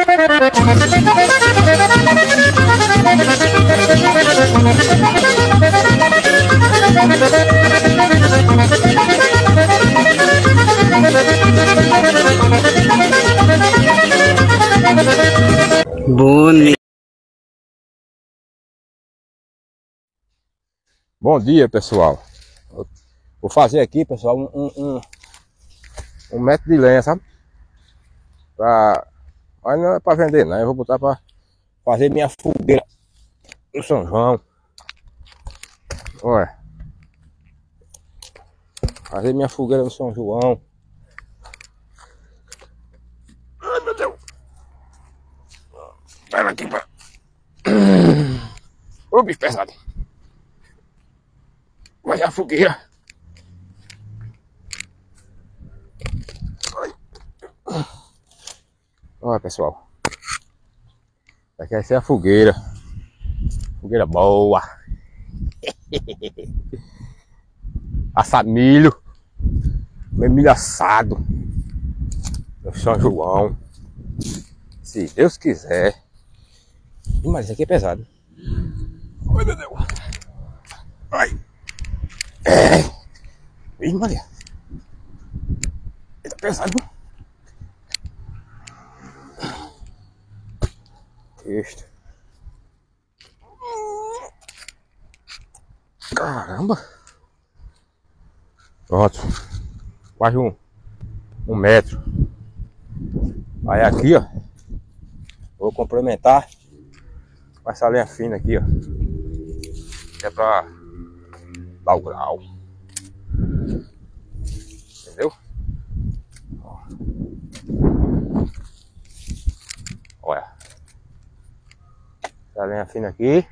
Bonito. Bom dia, pessoal. Vou fazer aqui, pessoal, um metro de lenha, sabe? Mas não é pra vender, não. Eu vou botar pra fazer minha fogueira no São João. Olha. Fazer minha fogueira no São João. Ai, meu Deus. Pera aqui, pera. Ô, bicho pesado. Vai a fogueira. Olha, pessoal. Aqui vai ser a fogueira. Fogueira boa. Assado milho. Milho assado. No São João. Se Deus quiser. Mas isso aqui é pesado. Ai, meu Deus. Ai. Ih, Maria. Ele tá pesado. Isto. Caramba. Pronto. Quase um metro. Aí aqui, ó. Vou complementar com essa linha fina aqui, ó. Que é pra dar o grau. Entendeu? Olha. Essa linha fina aqui.